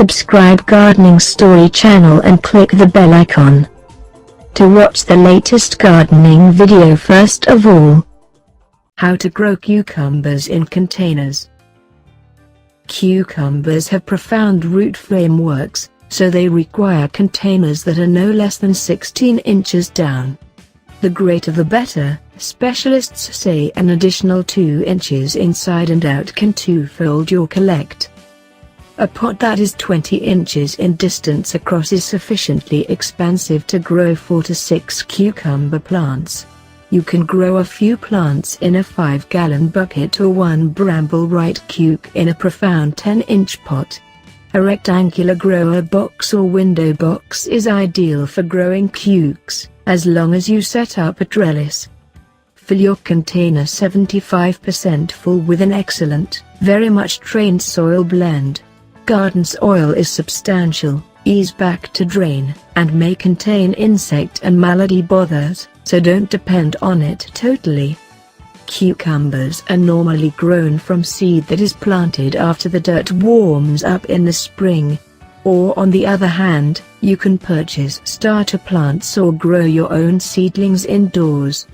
subscribe Gardening Story channel and click the bell icon to watch the latest gardening video. First of all, how to grow cucumbers in containers. Cucumbers have profound root frameworks, so they require containers that are no less than 16 inches down. The greater the better. Specialists say an additional 2 inches inside and out can twofold your collect. A pot that is 20 inches in distance across is sufficiently expansive to grow 4 to 6 cucumber plants. You can grow a few plants in a 5-gallon bucket or one bramble-right cuke in a profound 10-inch pot. A rectangular grower box or window box is ideal for growing cukes, as long as you set up a trellis. Fill your container 75% full with an excellent, very much drained soil blend. Garden soil is substantial, ease back to drain, and may contain insect and malady bothers, so don't depend on it totally. Cucumbers are normally grown from seed that is planted after the dirt warms up in the spring. Or on the other hand, you can purchase starter plants or grow your own seedlings indoors.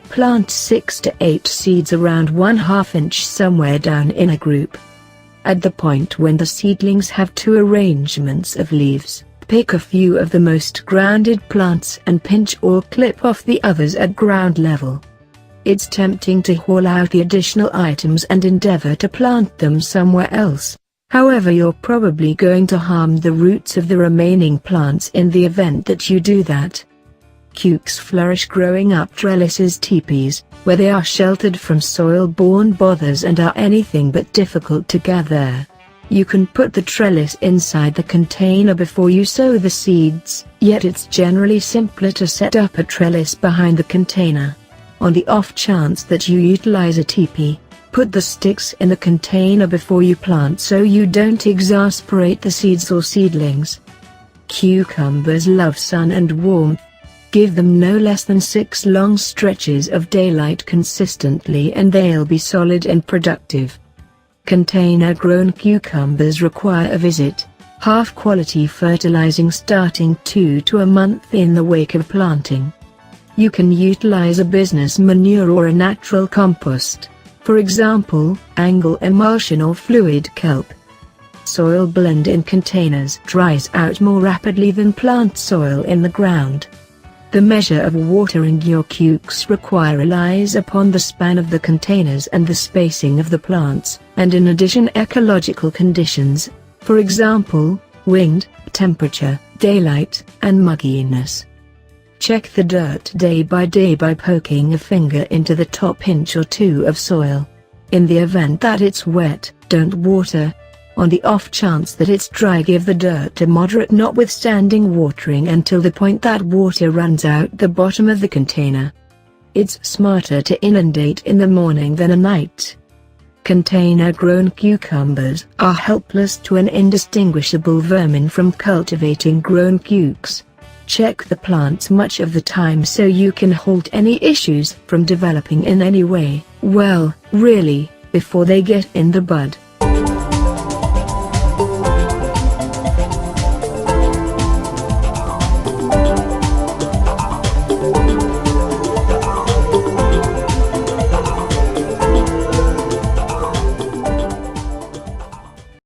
Plant 6 to 8 seeds around 1/2 inch somewhere down in a group. At the point when the seedlings have 2 arrangements of leaves, pick a few of the most grounded plants and pinch or clip off the others at ground level. It's tempting to haul out the additional items and endeavor to plant them somewhere else. However, you're probably going to harm the roots of the remaining plants in the event that you do that. Cukes flourish growing up trellises, teepees, where they are sheltered from soil-borne bothers and are anything but difficult to gather. You can put the trellis inside the container before you sow the seeds, yet it's generally simpler to set up a trellis behind the container. On the off chance that you utilize a teepee, put the sticks in the container before you plant so you don't exasperate the seeds or seedlings. Cucumbers love sun and warmth. Give them no less than 6 long stretches of daylight consistently and they'll be solid and productive. Container-grown cucumbers require a visit, half-quality fertilizing starting 2 to a month in the wake of planting. You can utilize a business manure or a natural compost, for example, angle emulsion or fluid kelp. Soil blend in containers dries out more rapidly than plant soil in the ground. The measure of watering your cukes relies upon the span of the containers and the spacing of the plants, and in addition ecological conditions, for example, wind, temperature, daylight, and mugginess. Check the dirt day by day by poking a finger into the top inch or 2 of soil. In the event that it's wet, don't water. On the off chance that it's dry, give the dirt a moderate notwithstanding watering until the point that water runs out the bottom of the container. It's smarter to inundate in the morning than at night. Container-grown cucumbers are helpless to an indistinguishable vermin from cultivating grown cukes. Check the plants much of the time so you can halt any issues from developing in any way, well, really, before they get in the bud.